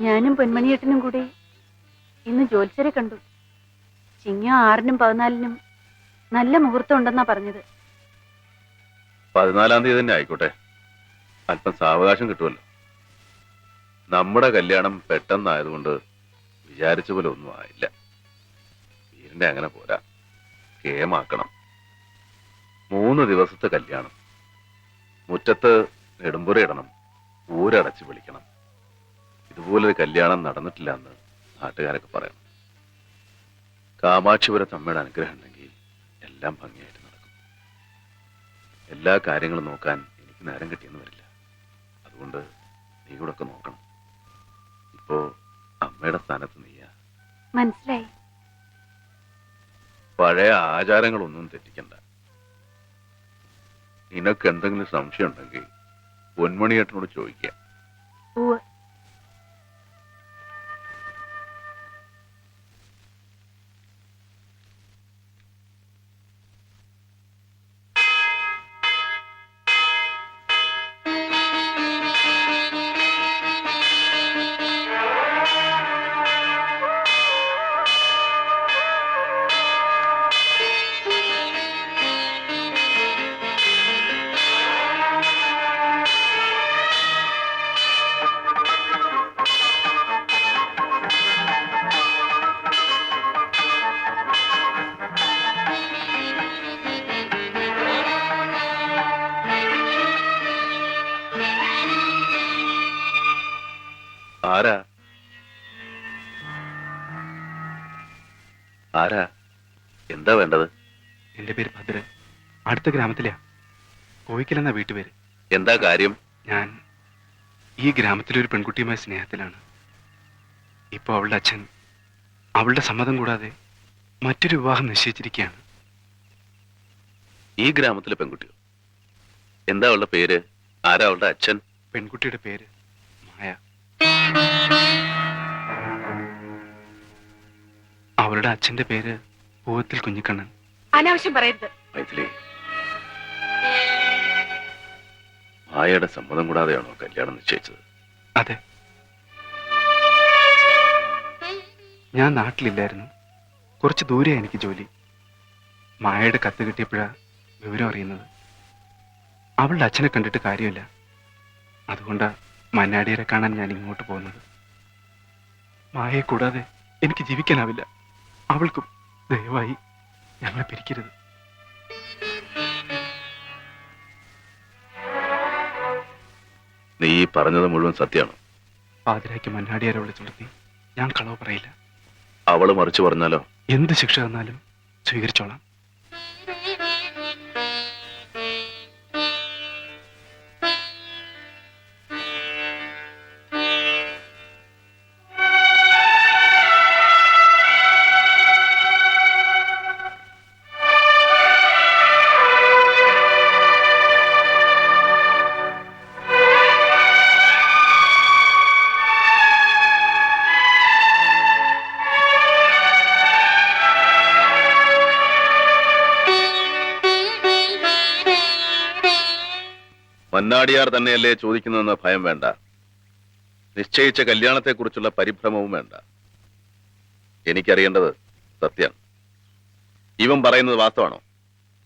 ഞാനും പൊന്മണിയേട്ടനും കൂടി ഇന്ന് ജോത്സ്യരെ കണ്ടു. ചിങ്ങം 6-നും 14-നും നല്ല മുഹൂർത്തം ഉണ്ടെന്നാ പറഞ്ഞത്. 14-ാം തീയതി തന്നെ ആയിക്കോട്ടെ, അല്പം സാവകാശം കിട്ടുമല്ലോ. നമ്മുടെ കല്യാണം പെട്ടെന്നായതുകൊണ്ട് വിചാരിച്ച പോലെ ഒന്നും ആയില്ല. വീടിന്റെ അങ്ങനെ പോരാ, കേമാക്കണം. 3 ദിവസത്തെ കല്യാണം, മുറ്റത്ത് നെടുമ്പുര ഇടണം, ഊരടച്ച് വിളിക്കണം. ഇതുപോലൊരു കല്യാണം നടന്നിട്ടില്ല എന്ന് നാട്ടുകാരൊക്കെ പറയണം. കാമാക്ഷിപുരത്ത് അമ്മയുടെ അനുഗ്രഹം ഉണ്ടെങ്കിൽ എല്ലാം ഭംഗിയായിട്ട് നടക്കും. എല്ലാ കാര്യങ്ങളും നോക്കാൻ എനിക്ക് നേരം കിട്ടിയെന്ന് വരില്ല. അതുകൊണ്ട് നീ കൂടെ ഒക്കെ നോക്കണം. ഇപ്പോ അമ്മയുടെ സ്ഥാനത്ത് നീയാ. മനസ്സിലായി. പഴയ ആചാരങ്ങളൊന്നും തെറ്റിക്കണ്ട. നിനക്ക് എന്തെങ്കിലും സംശയം ഉണ്ടെങ്കിൽ പൊന്മണിയേട്ടനോട് ചോദിക്കാം. ആരാ ആരാ എന്താ വേണ്ടത്? എന്റെ പേര് ഭദ്രൻ. അടുത്ത ഗ്രാമത്തിലെയാ. കോയിക്കൽ എന്ന വീട്ടുപേര്. എന്താ കാര്യം? ഞാൻ ഈ ഗ്രാമത്തിലൊരു പെൺകുട്ടിയുമായി സ്നേഹത്തിലാണ്. ഇപ്പൊ അവളുടെ അച്ഛൻ അവളുടെ സമ്മതം കൂടാതെ മറ്റൊരു വിവാഹം നിശ്ചയിച്ചിരിക്കുകയാണ്. ഈ ഗ്രാമത്തിലെ പെൺകുട്ടിയോ? എന്താ അവളുടെ പേര്? ആരാ അവളുടെ അച്ഛൻ? പെൺകുട്ടിയുടെ പേര് മായ. അവളുടെ അച്ഛന്റെ പേര് പൂവത്തിൽ കുഞ്ഞിക്കണ്ണൻ. അനാവശ്യം പറയരുത്. മൈഥിലി, മായയുടെ സമ്മതം കൂടാതെയാണോ കല്യാണം നിശ്ചയിച്ചത്? അതെ. ഞാൻ നാട്ടിലില്ലായിരുന്നു. കുറച്ച് ദൂരെ എനിക്ക് ജോലി. മായയുടെ കത്ത് കിട്ടിയപ്പോഴാ വിവരം അറിയുന്നത്. അവളുടെ അച്ഛനെ കണ്ടിട്ട് കാര്യമില്ല. അതുകൊണ്ടാ മന്നാടിയരെ കാണാൻ ഞാൻ ഇങ്ങോട്ട് പോകുന്നത്. മായയെ കൂടാതെ എനിക്ക് ജീവിക്കാനാവില്ല. അവൾക്കും ദയവായി ഞങ്ങളെ പിരിക്കരുത്. നീ പറഞ്ഞത് മുഴുവൻ സത്യമാണോ? പാതിരായ്ക്ക് മന്നാടിയാരെ വിളിച്ചുണർത്തി ഞാൻ കളവ് പറയില്ല. അവള് മറിച്ച് പറഞ്ഞാലോ? എന്ത് ശിക്ഷ തന്നാലും സ്വീകരിച്ചോളാം. മന്നാടിയാർ തന്നെയല്ലേ ചോദിക്കുന്നതെന്ന് ഭയം വേണ്ട. നിശ്ചയിച്ച കല്യാണത്തെക്കുറിച്ചുള്ള പരിഭ്രമവും വേണ്ട. എനിക്കറിയേണ്ടത് സത്യം. ഇവൻ പറയുന്നത് വാസ്തവാണോ?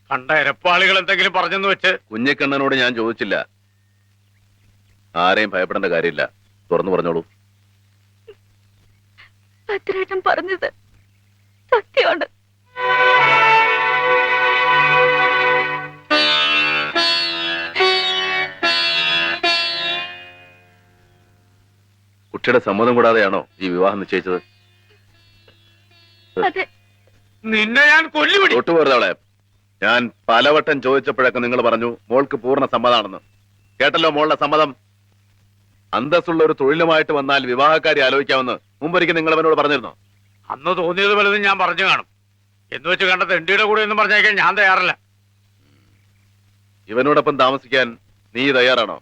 കണ്ട എരപ്പാളികൾ എന്തെങ്കിലും പറഞ്ഞെന്ന് വെച്ച് കുഞ്ഞിക്കണ്ണനോട് ഞാൻ ചോദിച്ചില്ല. ആരെയും ഭയപ്പെടേണ്ട കാര്യമില്ല. തുറന്നു പറഞ്ഞോളൂ. ഭദ്രേട്ടൻ പറഞ്ഞത് സത്യമാണ്. കുട്ടിയുടെ സമ്മതം കൂടാതെയാണോ ഈ വിവാഹം നിശ്ചയിച്ചത്? അതെ. നിന്നെ ഞാൻ കൊല്ലുപിടി. തൊട്ടുപോരുതവളെ. ഞാൻ പലവട്ടം ചോദിച്ചപ്പോഴൊക്കെ നിങ്ങൾ പറഞ്ഞു മോൾക്ക് പൂർണ്ണ സമ്മതാണെന്ന്. കേട്ടല്ലോ മോളുടെ സമ്മതം. അന്തസ്സുള്ള ഒരു തൊഴിലുമായിട്ട് വന്നാൽ വിവാഹക്കാരി ആലോചിക്കാമെന്ന് മുമ്പൊരിക്കൽ നിങ്ങൾ അവനോട് പറഞ്ഞിരുന്നോ? അന്ന് തോന്നിയത് പലതും ഞാൻ പറഞ്ഞു കാണും. എന്ന് വെച്ച് കണ്ട തെണ്ടിയുടെ കൂടെ ഒന്നും പറഞ്ഞേക്കാൻ ഞാൻ തയ്യാറല്ല. ഇവനോടൊപ്പം താമസിക്കാൻ നീ തയ്യാറാണോ?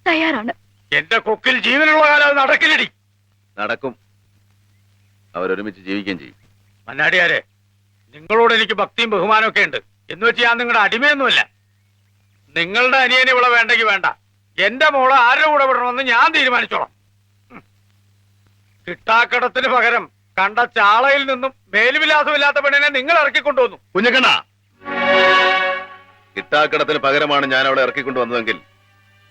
തയ്യാറാണ്. എന്റെ കൊക്കിൽ ജീവനുള്ള കാലം അത് നടക്കില്ലടി. നടക്കും. അവരൊരുമിച്ച് ജീവിക്കുകയും ചെയ്യും. മന്നാടിയാരെ, നിങ്ങളോട് എനിക്ക് ഭക്തിയും ബഹുമാനവും ഒക്കെ ഉണ്ട്. എന്ന് വെച്ച് ഞാൻ നിങ്ങളുടെ അടിമയൊന്നുമല്ല. നിങ്ങളുടെ അനിയനെ ഇവിടെ വേണ്ടെങ്കിൽ വേണ്ട. എന്റെ മോളെ ആരുടെ കൂടെ വിടണമെന്ന് ഞാൻ തീരുമാനിച്ചോളാം. കിട്ടാക്കടത്തിന് പകരം കണ്ട ചാളയിൽ നിന്നും മേലുവിലാസമില്ലാത്ത പെണ്ണിനെ നിങ്ങൾ ഇറക്കിക്കൊണ്ടുവന്നു. കുഞ്ഞക്കണ്ണ, കിട്ടാക്കടത്തിന് പകരമാണ് ഞാൻ അവളെ ഇറക്കിക്കൊണ്ടുവന്നതെങ്കിൽ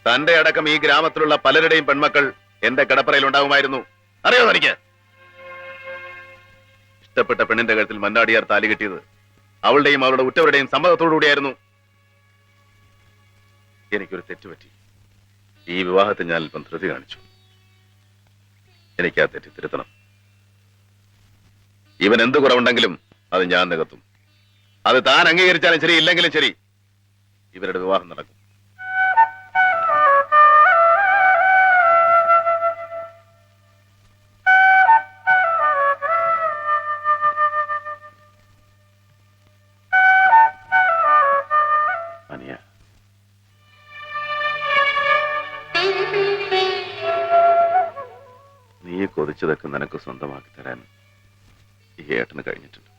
തന്റെ അടക്കം ഈ ഗ്രാമത്തിലുള്ള പലരുടെയും പെൺമക്കൾ എന്റെ കിടപ്പറയിൽ ഉണ്ടാകുമായിരുന്നു. അറിയോ തനിക്ക്? ഇഷ്ടപ്പെട്ട പെണ്ണിന്റെ കഴുത്തിൽ മന്നാടിയാർ താലി കെട്ടിയത് അവളുടെയും അവളുടെ ഉറ്റവരുടെയും സമ്മതത്തോടുകൂടിയായിരുന്നു. എനിക്കൊരു തെറ്റുപറ്റി. ഈ വിവാഹത്തിൽ ഞാൻ അല്പം ധൃതി കാണിച്ചു. എനിക്ക് ആ തെറ്റി തിരുത്തണം. ഇവൻ എന്ത് കുറവുണ്ടെങ്കിലും അത് ഞാൻ നികത്തും. അത് താൻ അംഗീകരിച്ചാലും ശരി, ഇല്ലെങ്കിലും ശരി, ഇവരുടെ വിവാഹം നടക്കും. അനിയ, നീ കൊതിച്ചതൊക്കെ നിനക്ക് സ്വന്തമാക്കി തരാൻ ഈ ഏട്ടന് കഴിഞ്ഞിട്ടുണ്ട്.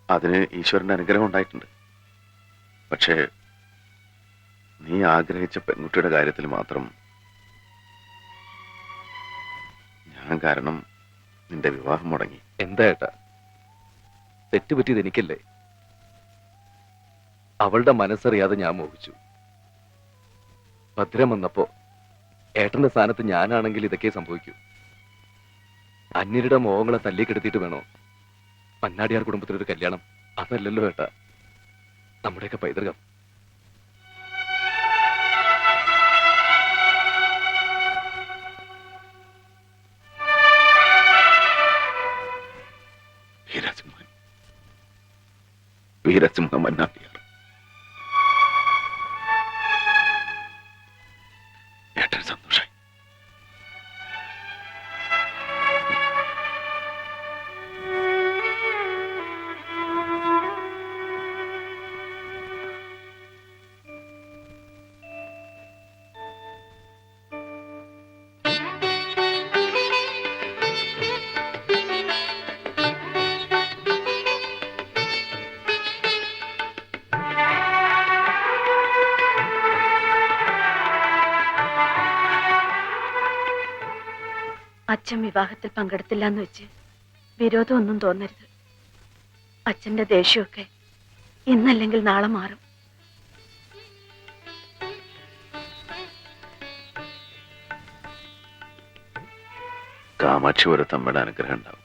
അതിന് ഈശ്വരന്റെ അനുഗ്രഹം ഉണ്ടായിട്ടുണ്ട്. പക്ഷേ നീ ആഗ്രഹിച്ച പെൺകുട്ടിയുടെ കാര്യത്തിൽ മാത്രം ഞാൻ കാരണം നിന്റെ വിവാഹം മുടങ്ങി. എന്താ ഏട്ടാ, തെറ്റുപറ്റിയത് എനിക്കല്ലേ? അവളുടെ മനസ്സറിയാതെ ഞാൻ മോഹിച്ചു. ഭദ്രം വന്നപ്പോ ഏട്ടന്റെ സ്ഥാനത്ത് ഞാനാണെങ്കിൽ ഇതൊക്കെ സംഭവിക്കൂ. അന്യരുടെ മോഹങ്ങളെ തല്ലിക്കെടുത്തിട്ട് വേണോ മന്നാടിയാർ കുടുംബത്തിലൊരു കല്യാണം? അതല്ലല്ലോ ഏട്ടാ നമ്മുടെയൊക്കെ പൈതൃകം. വീരസിംഹ മന്നാടിയാർ, ഏട്ടൻ സന്തോഷായി. അച്ഛൻ വിവാഹത്തിൽ പങ്കെടുത്തില്ല എന്ന് വെച്ച് വിരോധമൊന്നും തോന്നരുത്. അച്ഛന്റെ ദേഷ്യമൊക്കെ ഇന്നല്ലെങ്കിൽ നാളെ മാറും. കാമാക്ഷി ഒരു തമ്മയുടെ അനുഗ്രഹം ഉണ്ടാവും.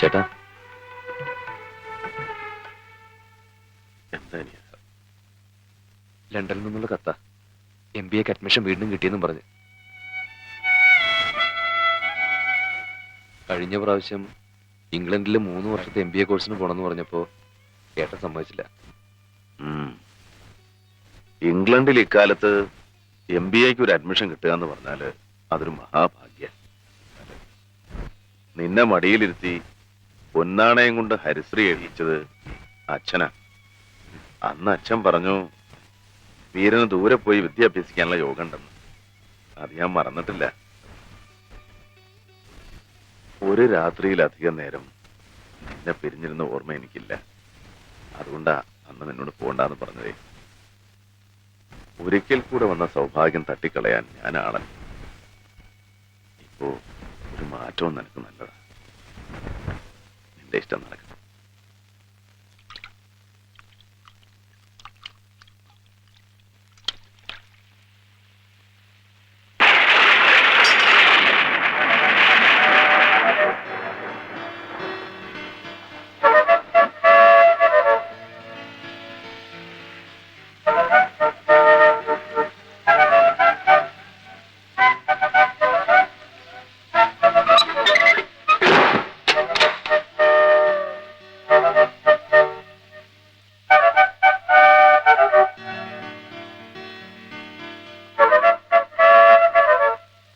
ചേട്ടാ, എന്താ ഇനി? ലണ്ടനിൽ നിന്നുള്ള കത്ത MBA അഡ്മിഷൻ വീണ്ടും കിട്ടിയെന്നും പറഞ്ഞ്. കഴിഞ്ഞ പ്രാവശ്യം ഇംഗ്ലണ്ടിൽ 3 വർഷത്തെ MBA കോഴ്സിന് പോണെന്ന് പറഞ്ഞപ്പോ ഏട്ടൻ സമ്മതിച്ചില്ല. ഇംഗ്ലണ്ടിൽ ഇക്കാലത്ത് MBAക്ക് ഒരു അഡ്മിഷൻ കിട്ടുക എന്ന് പറഞ്ഞാല് അതൊരു മഹാഭാഗ്യ. നിന്നെ മടിയിലിരുത്തി പൊന്നാണയം കൊണ്ട് ഹരിശ്രീ എഴുതിച്ചത് അച്ഛനാ. അന്ന് അച്ഛൻ പറഞ്ഞു വീരന് ദൂരെ പോയി വിദ്യ അഭ്യസിക്കാനുള്ള യോഗം ഉണ്ടെന്ന്. അത് ഞാൻ മറന്നിട്ടില്ല. ഒരു രാത്രിയിലധികം നേരം നിന്നെ പിരിഞ്ഞിരുന്ന ഓർമ്മ എനിക്കില്ല. അതുകൊണ്ടാ അന്ന് നിന്നോട് പോകണ്ടെന്ന് പറഞ്ഞതേ. ഒരിക്കൽ കൂടെ വന്ന സൗഭാഗ്യം തട്ടിക്കളയാൻ ഞാനാണ്. ഇപ്പോ ഒരു മാറ്റവും നിനക്ക് നല്ലതാ. നിന്റെ ഇഷ്ടം നടക്കും.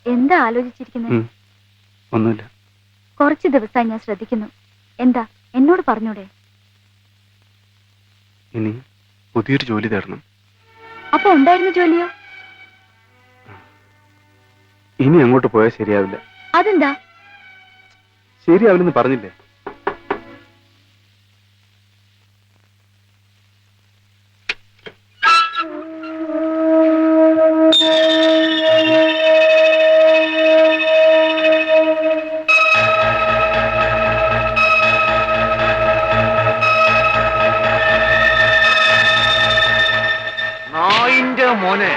എന്താ ആലോചിച്ചിരിക്കുന്നത്? ഒന്നുമില്ല. കുറച്ച് ദിവസമായി ഞാൻ ശ്രദ്ധിക്കുന്നു. എന്താ എന്നോട് പറഞ്ഞൂടെ? ഇനി പുതിയൊരു ജോലി തേടണം. അപ്പൊ ഉണ്ടായിരുന്ന ജോലിയോ? ഇനി അങ്ങോട്ട് പോയാൽ ശരിയാവില്ല. അതെന്താ? ശരിയാവില്ലെന്ന് പറഞ്ഞില്ലേ? നായിന്റെ മോനെ,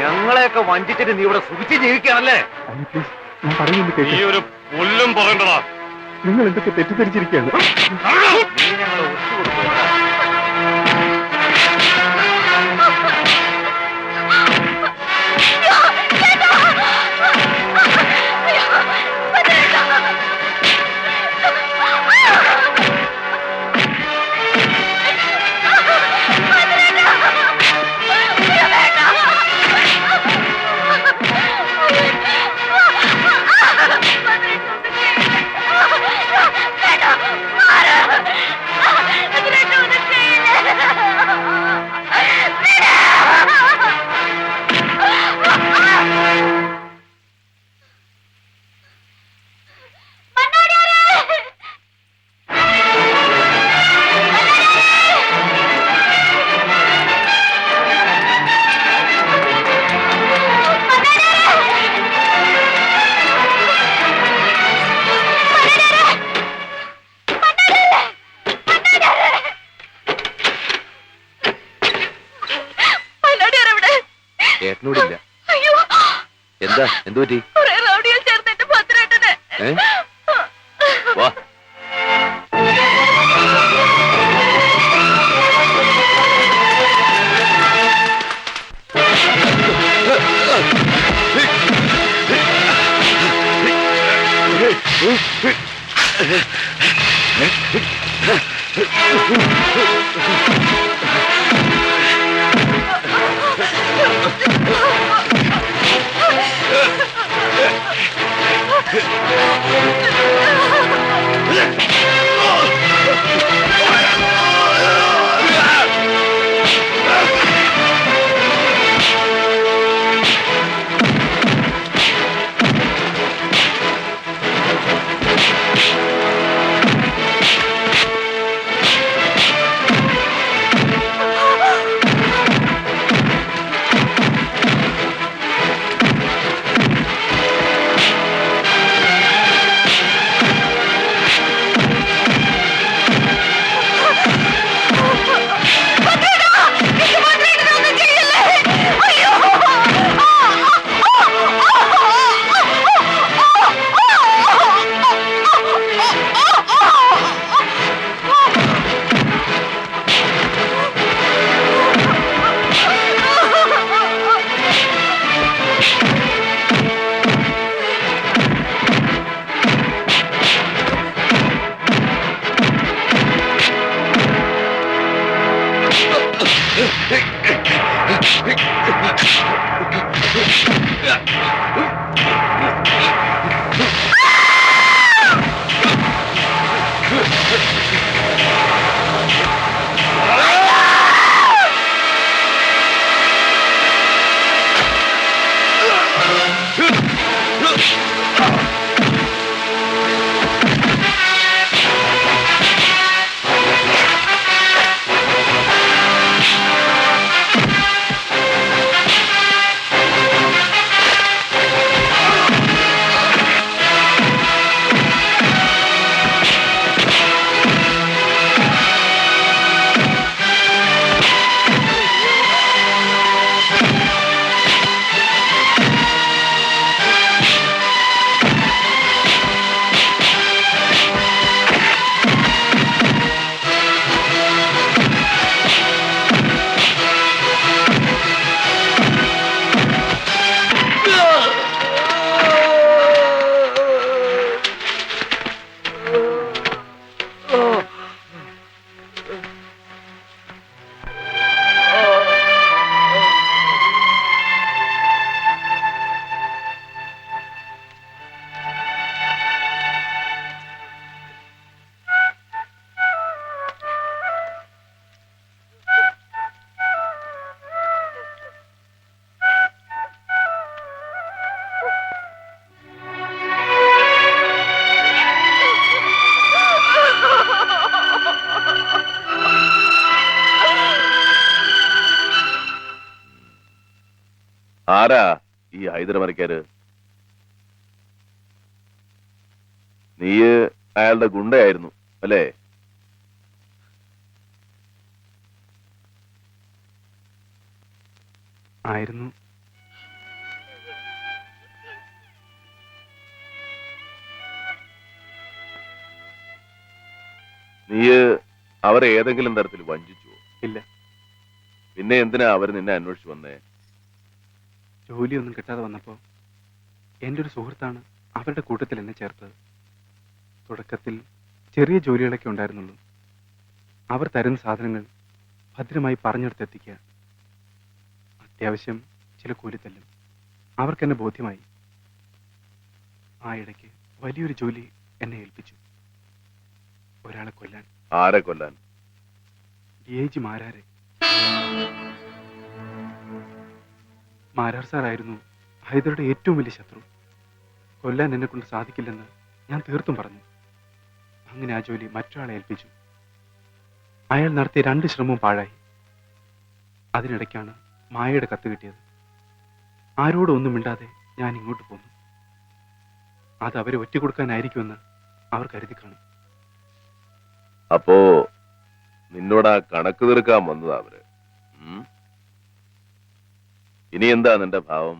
ഞങ്ങളെയൊക്കെ വഞ്ചിച്ചിട്ട് നീ ഇവിടെ സുഖിച്ച് ജീവിക്കുകയാണല്ലേ? പ്ലീസ്, ഞാൻ പറയുന്നത് കേൾക്ക്. ഒരു പുല്ലും പറയണ്ടടാ. നിങ്ങൾ എന്തൊക്കെ തെറ്റിദ്ധരിച്ചിരിക്കുകയാണ്. നീ ഞങ്ങളെ ഒത്തുകൊടുക്കുക. ഏട്ടനോടില്ല. എന്താ എന്തു പറ്റി? വാ. ആരാ ഈ ഹൈദരമരക്കാര്? നീ അയാളുടെ ഗുണ്ടയായിരുന്നു അല്ലേ? ആയിരുന്നു. നീ അവരെ ഏതെങ്കിലും തരത്തിൽ വഞ്ചിച്ചുവോ? ഇല്ല. പിന്നെ എന്തിനാ അവർ നിന്നെ അന്വേഷിച്ചു വന്നേ? ജോലിയൊന്നും കിട്ടാതെ വന്നപ്പോ എൻ്റെ ഒരു സുഹൃത്താണ് അവരുടെ കൂട്ടത്തിൽ എന്നെ ചേർത്തത്. തുടക്കത്തിൽ ചെറിയ ജോലികളൊക്കെ ഉണ്ടായിരുന്നുള്ളൂ. അവർ തരുന്ന സാധനങ്ങൾ ഭദ്രമായി പറഞ്ഞെടുത്തെത്തിക്കുക. അത്യാവശ്യം ചില കൂലിത്തല്ലും. അവർക്കെന്നെ ബോധ്യമായി. ആ ഇടയ്ക്ക് വലിയൊരു ജോലി എന്നെ ഏൽപ്പിച്ചു. ഒരാളെ കൊല്ലാൻ. ആരെ കൊല്ലാൻ? DIG മാരാരെ. മാരാർ സാറായിരുന്നു ഹൈദരുടെ ഏറ്റവും വലിയ ശത്രു. കൊല്ലാൻ എന്നെ കൊണ്ട് സാധിക്കില്ലെന്ന് ഞാൻ തീർത്തും പറഞ്ഞു. അങ്ങനെ ആ ജോലി മറ്റൊരാളെ ഏൽപ്പിച്ചു. അയാൾ നടത്തിയ 2 ശ്രമവും പാഴായി. അതിനിടയ്ക്കാണ് മായയുടെ കത്ത് കിട്ടിയത്. ആരോടും ഒന്നും മിണ്ടാതെ ഞാൻ ഇങ്ങോട്ട് പോന്നു. അത് അവരെ ഒറ്റക്കൊടുക്കാനായിരിക്കുമെന്ന് അവർ കരുതി കാണും. അപ്പോ നിന്നോട് ആ കണക്ക് തീർക്കാൻ വന്നതാ അവര്. ഇനി എന്താ നിന്റെ ഭാവം?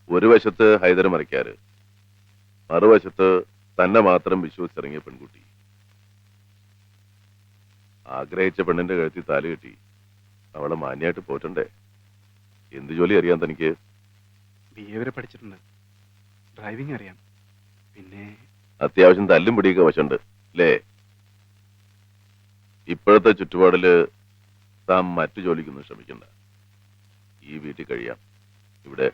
ഒരു വശത്ത് ഹൈദരമരക്കാര്, മറുവശത്ത് തന്നെ മാത്രം വിശ്വസിച്ചിറങ്ങിയ പെൺകുട്ടി. ആഗ്രഹിച്ച പെണ്ണിന്റെ കഴുത്തിൽ താലി കെട്ടി അവളെ മാന്യായിട്ട് പോറ്റണ്ടേ? എന്ത് ജോലി അറിയാം തനിക്ക്? BA വരെ പഠിച്ചിട്ടുണ്ട്. ഡ്രൈവിംഗ് അറിയാം. പിന്നെ അത്യാവശ്യം തല്ലും പിടിയൊക്കെ വശമുണ്ട് അല്ലേ? ഇപ്പോഴത്തെ ചുറ്റുപാടില് താൻ മറ്റു ജോലിക്കൊന്നും ശ്രമിക്കണ്ട. ഈ വീട്ടിൽ കഴിയാം. ഇവിടെ